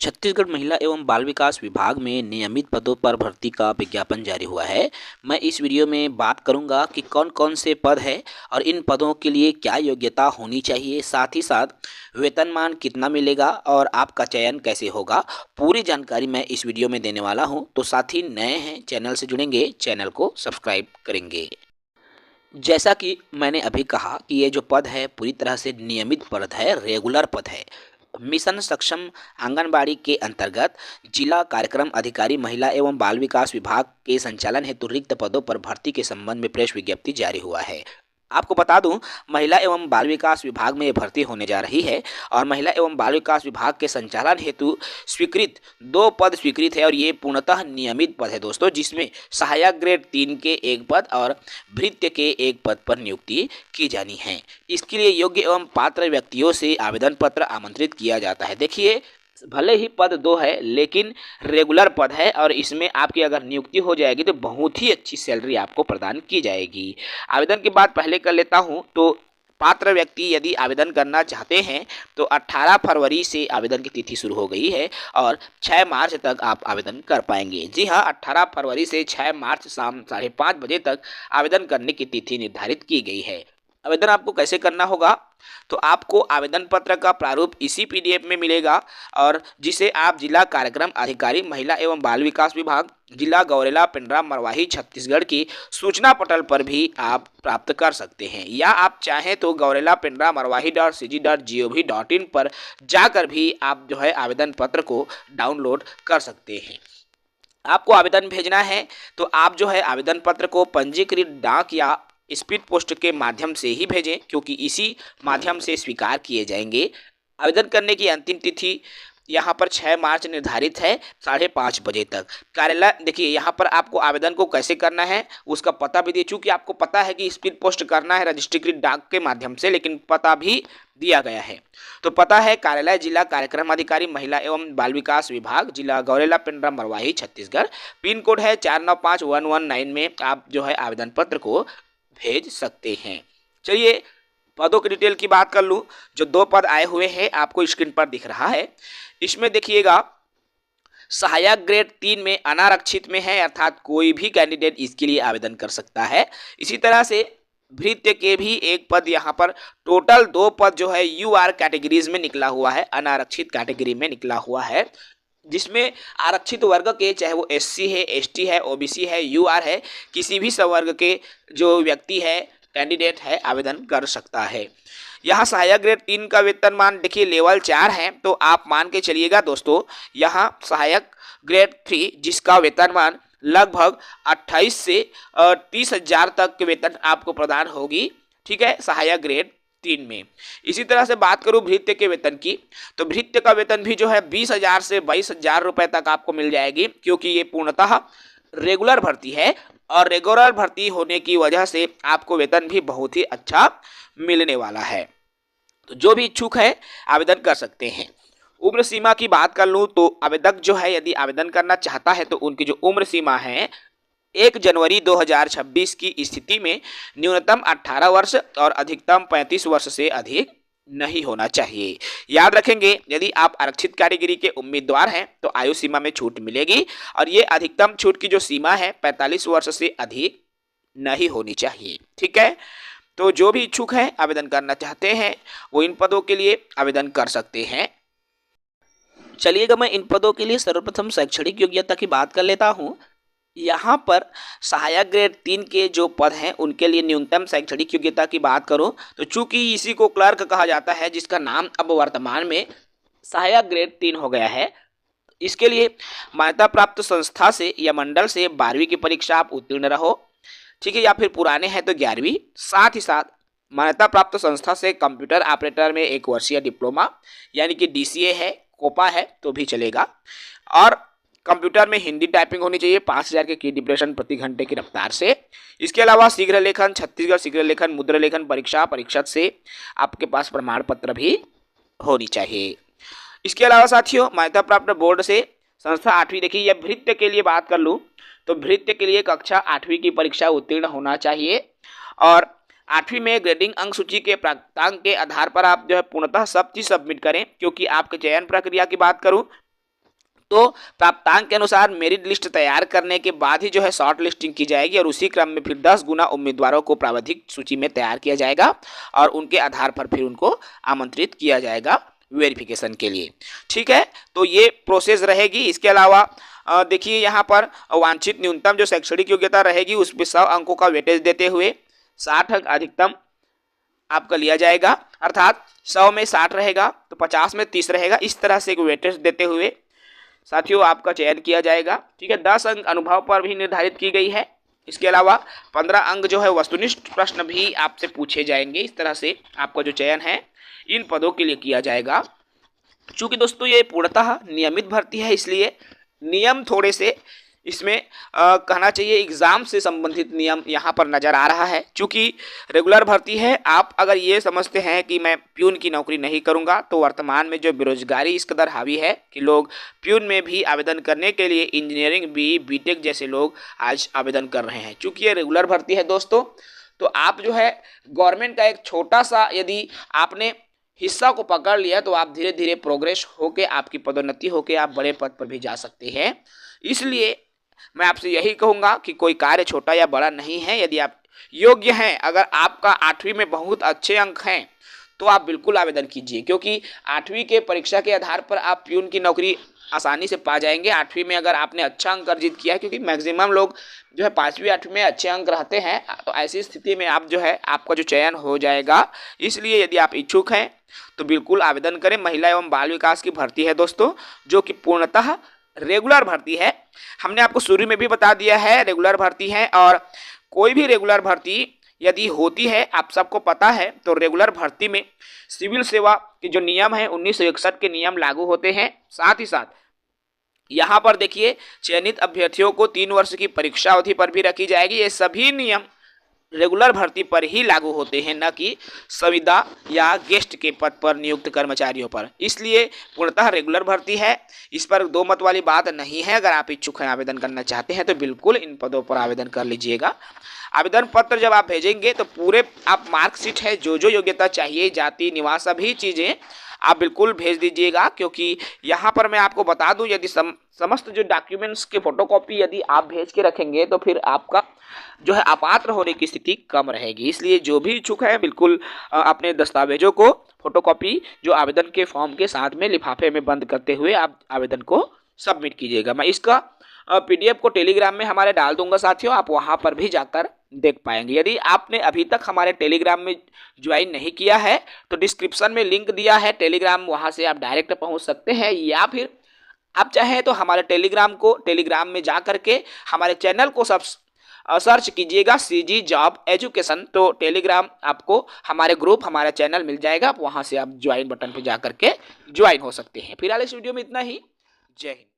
छत्तीसगढ़ महिला एवं बाल विकास विभाग में नियमित पदों पर भर्ती का विज्ञापन जारी हुआ है। मैं इस वीडियो में बात करूंगा कि कौन कौन से पद हैं और इन पदों के लिए क्या योग्यता होनी चाहिए, साथ ही साथ वेतनमान कितना मिलेगा और आपका चयन कैसे होगा। पूरी जानकारी मैं इस वीडियो में देने वाला हूं। तो साथ ही नए हैं चैनल से जुड़ेंगे, चैनल को सब्सक्राइब करेंगे। जैसा कि मैंने अभी कहा कि ये जो पद है पूरी तरह से नियमित पद है, रेगुलर पद है। मिशन सक्षम आंगनबाड़ी के अंतर्गत जिला कार्यक्रम अधिकारी महिला एवं बाल विकास विभाग के संचालन हेतु रिक्त पदों पर भर्ती के संबंध में प्रेस विज्ञप्ति जारी हुआ है। आपको बता दूं, महिला एवं बाल विकास विभाग में ये भर्ती होने जा रही है और महिला एवं बाल विकास विभाग के संचालन हेतु स्वीकृत 2 पद स्वीकृत है और ये पूर्णतः नियमित पद है दोस्तों, जिसमें सहायक ग्रेड 3 के 1 पद और भृत्य के 1 पद पर नियुक्ति की जानी है। इसके लिए योग्य एवं पात्र व्यक्तियों से आवेदन पत्र आमंत्रित किया जाता है। देखिए, भले ही पद 2 है लेकिन रेगुलर पद है और इसमें आपकी अगर नियुक्ति हो जाएगी तो बहुत ही अच्छी सैलरी आपको प्रदान की जाएगी। आवेदन की बात पहले कर लेता हूं तो पात्र व्यक्ति यदि आवेदन करना चाहते हैं तो 18 फरवरी से आवेदन की तिथि शुरू हो गई है और 6 मार्च तक आप आवेदन कर पाएंगे। जी हाँ, 18 फरवरी से 6 मार्च शाम 5:30 बजे तक आवेदन करने की तिथि निर्धारित की गई है। आवेदन आपको कैसे करना होगा, तो आपको आवेदन पत्र का प्रारूप इसी पीडीएफ में मिलेगा और जिसे आप जिला कार्यक्रम अधिकारी महिला एवं बाल विकास विभाग, जिला गौरेला पिंडरा मरवाही छत्तीसगढ़ की सूचना पटल पर भी आप प्राप्त कर सकते हैं, या आप चाहें तो गौरेला पिंडरा marwahi.cg.gov.in पर जाकर भी आप जो है आवेदन पत्र को डाउनलोड कर सकते हैं। आपको आवेदन भेजना है तो आप जो है आवेदन पत्र को पंजीकृत डाक या स्पीड पोस्ट के माध्यम से ही भेजें, क्योंकि इसी माध्यम से स्वीकार किए जाएंगे। आवेदन करने की अंतिम तिथि यहाँ पर 6 मार्च निर्धारित है 5:30 बजे तक। कार्यालय देखिए, यहाँ पर आपको आवेदन को कैसे करना है उसका पता भी दे, चूँकि आपको पता है कि स्पीड पोस्ट करना है रजिस्ट्रीकृत डाक के माध्यम से, लेकिन पता भी दिया गया है। तो पता है कार्यालय जिला कार्यक्रम अधिकारी महिला एवं बाल विकास विभाग, जिला गौरेला पिंडरा मरवाही छत्तीसगढ़। पिन कोड है 495119 में आप जो है आवेदन पत्र को भेज सकते हैं। चलिए पदों की डिटेल की बात कर लूं। जो 2 पद आए हुए हैं आपको स्क्रीन पर दिख रहा है, इसमें देखिएगा सहायक ग्रेड 3 में अनारक्षित में है, अर्थात कोई भी कैंडिडेट इसके लिए आवेदन कर सकता है। इसी तरह से भृत्य के भी 1 पद यहाँ पर, टोटल 2 पद जो है यूआर कैटेगरीज में निकला हुआ है, अनारक्षित कैटेगरी में निकला हुआ है, जिसमें आरक्षित वर्ग के चाहे वो एससी है, एसटी है, ओबीसी है, यूआर है, किसी भी संवर्ग के जो व्यक्ति है कैंडिडेट है आवेदन कर सकता है। यहाँ सहायक ग्रेड 3 का वेतनमान देखिए लेवल 4 है, तो आप मान के चलिएगा दोस्तों, यहाँ सहायक ग्रेड 3 जिसका वेतनमान लगभग 28 से 30 हजार तक के वेतन आपको प्रदान होगी। ठीक है, सहायक ग्रेड 3 में। इसी तरह से बात करूं भृत्य के वेतन की, तो भृत्य का वेतन भी जो है 20,000 से 22,000 रुपए तक आपको मिल जाएगी, क्योंकि ये पूर्णतः रेगुलर भर्ती है और रेगुलर भर्ती होने की वजह से आपको वेतन भी बहुत ही अच्छा मिलने वाला है। तो जो भी इच्छुक है आवेदन कर सकते हैं। उम्र सीमा की बात कर लूं तो आवेदक जो है यदि आवेदन करना चाहता है तो उनकी जो उम्र सीमा है 1 जनवरी 2026 की स्थिति में न्यूनतम 18 वर्ष और अधिकतम 35 वर्ष से अधिक नहीं होना चाहिए। याद रखेंगे, यदि आप आरक्षित कैटेगरी के उम्मीदवार हैं तो आयु सीमा में छूट मिलेगी और ये अधिकतम छूट की जो सीमा है 45 वर्ष से अधिक नहीं होनी चाहिए। ठीक है, तो जो भी इच्छुक है आवेदन करना चाहते हैं वो इन पदों के लिए आवेदन कर सकते हैं। चलिएगा मैं इन पदों के लिए सर्वप्रथम शैक्षणिक योग्यता की बात कर लेता हूँ। यहाँ पर सहायक ग्रेड 3 के जो पद हैं उनके लिए न्यूनतम शैक्षणिक योग्यता की बात करूं तो चूंकि इसी को क्लर्क कहा जाता है, जिसका नाम अब वर्तमान में सहायक ग्रेड 3 हो गया है, इसके लिए मान्यता प्राप्त संस्था से या मंडल से 12वीं की परीक्षा आप उत्तीर्ण रहो। ठीक है, या फिर पुराने हैं तो 11वीं। साथ ही साथ मान्यता प्राप्त संस्था से कंप्यूटर ऑपरेटर में 1 वर्षीय डिप्लोमा यानी कि डीसीए है, कोपा है तो भी चलेगा, और कंप्यूटर में हिंदी टाइपिंग होनी चाहिए 5000 के की डिप्रेशन प्रति घंटे की रफ्तार से। इसके अलावा शीघ्र लेखन, छत्तीसगढ़ शीघ्र लेखन मुद्रा लेखन परीक्षा परिषद से आपके पास प्रमाण पत्र भी होनी चाहिए। इसके अलावा साथियों मान्यता प्राप्त बोर्ड से संस्था 8वीं, देखिए यह भृत्य के लिए बात कर लूँ तो भृत्य के लिए कक्षा 8वीं की परीक्षा उत्तीर्ण होना चाहिए और 8वीं में ग्रेडिंग अंक सूची के प्राप्तांक के आधार पर आप जो है पूर्णतः सब चीज सबमिट करें, क्योंकि आपके चयन प्रक्रिया की बात करूं तो प्राप्तांक के अनुसार मेरिट लिस्ट तैयार करने के बाद ही जो है शॉर्ट लिस्टिंग की जाएगी और उसी क्रम में फिर 10 गुना उम्मीदवारों को प्रावधिक सूची में तैयार किया जाएगा और उनके आधार पर फिर उनको आमंत्रित किया जाएगा वेरिफिकेशन के लिए। ठीक है, तो ये प्रोसेस रहेगी। इसके अलावा देखिए यहाँ पर वांछित न्यूनतम जो शैक्षणिक योग्यता रहेगी उसमें 100 अंकों का वेटेज देते हुए 60 अंक अधिकतम आपका लिया जाएगा, अर्थात 100 में 60 रहेगा तो 50 में 30 रहेगा। इस तरह से एक वेटेज देते हुए साथियों आपका चयन किया जाएगा। ठीक है, 10 अंक अनुभव पर भी निर्धारित की गई है। इसके अलावा 15 अंक जो है वस्तुनिष्ठ प्रश्न भी आपसे पूछे जाएंगे। इस तरह से आपका जो चयन है इन पदों के लिए किया जाएगा। चूंकि दोस्तों ये पूर्णतः नियमित भर्ती है, इसलिए नियम थोड़े से इसमें कहना चाहिए एग्जाम से संबंधित नियम यहाँ पर नज़र आ रहा है। चूँकि रेगुलर भर्ती है, आप अगर ये समझते हैं कि मैं प्यून की नौकरी नहीं करूँगा, तो वर्तमान में जो बेरोजगारी इस कदर हावी है कि लोग प्यून में भी आवेदन करने के लिए इंजीनियरिंग बीटेक जैसे लोग आज आवेदन कर रहे हैं। चूँकि ये रेगुलर भर्ती है दोस्तों, तो आप जो है गवर्नमेंट का एक छोटा सा यदि आपने हिस्सा को पकड़ लिया तो आप धीरे धीरे प्रोग्रेस होके आपकी पदोन्नति होके आप बड़े पद पर भी जा सकते हैं। इसलिए मैं आपसे यही कहूँगा कि कोई कार्य छोटा या बड़ा नहीं है। यदि आप योग्य हैं, अगर आपका 8वीं में बहुत अच्छे अंक हैं तो आप बिल्कुल आवेदन कीजिए, क्योंकि 8वीं के परीक्षा के आधार पर आप प्यून की नौकरी आसानी से पा जाएंगे। 8वीं में अगर आपने अच्छा अंक अर्जित किया है, क्योंकि मैक्सिमम लोग जो है 5वीं 8वीं में अच्छे अंक रहते हैं, तो ऐसी स्थिति में आप जो है आपका जो चयन हो जाएगा। इसलिए यदि आप इच्छुक हैं तो बिल्कुल आवेदन करें। महिला एवं बाल विकास की भर्ती है दोस्तों, जो कि पूर्णतः रेगुलर भर्ती है। हमने आपको शुरू में भी बता दिया है रेगुलर भर्ती है, और कोई भी रेगुलर भर्ती यदि होती है, आप सबको पता है, तो रेगुलर भर्ती में सिविल सेवा के जो नियम है 1961 के नियम लागू होते हैं। साथ ही साथ यहाँ पर देखिए चयनित अभ्यर्थियों को 3 वर्ष की परीक्षा अवधि पर भी रखी जाएगी। ये सभी नियम रेगुलर भर्ती पर ही लागू होते हैं, न कि संविदा या गेस्ट के पद पर नियुक्त कर्मचारियों पर। इसलिए पूर्णतः रेगुलर भर्ती है, इस पर दो मत वाली बात नहीं है। अगर आप इच्छुक हैं, आवेदन करना चाहते हैं, तो बिल्कुल इन पदों पर आवेदन कर लीजिएगा। आवेदन पत्र जब आप भेजेंगे तो पूरे आप मार्कशीट है, जो योग्यता चाहिए, जाति, निवास, सभी चीज़ें आप बिल्कुल भेज दीजिएगा। क्योंकि यहाँ पर मैं आपको बता दूँ, यदि समस्त जो डॉक्यूमेंट्स के फोटोकॉपी यदि आप भेज के रखेंगे तो फिर आपका जो है अपात्र होने की स्थिति कम रहेगी। इसलिए जो भी इच्छुक है बिल्कुल अपने दस्तावेजों को फोटोकॉपी जो आवेदन के फॉर्म के साथ में लिफाफे में बंद करते हुए आप आवेदन को सबमिट कीजिएगा। मैं इसका पीडीएफ को टेलीग्राम में हमारे डाल दूंगा साथियों, आप वहां पर भी जाकर देख पाएंगे। यदि आपने अभी तक हमारे टेलीग्राम में ज्वाइन नहीं किया है तो डिस्क्रिप्शन में लिंक दिया है टेलीग्राम, वहां से आप डायरेक्ट पहुंच सकते हैं, या फिर आप चाहें तो हमारे टेलीग्राम में जा करके हमारे चैनल को सर्च कीजिएगा CG जॉब एजुकेशन, तो टेलीग्राम आपको हमारे ग्रुप, हमारा चैनल मिल जाएगा। वहां से आप ज्वाइन बटन पे जा करके ज्वाइन हो सकते हैं। फिलहाल इस वीडियो में इतना ही। जय हिंद।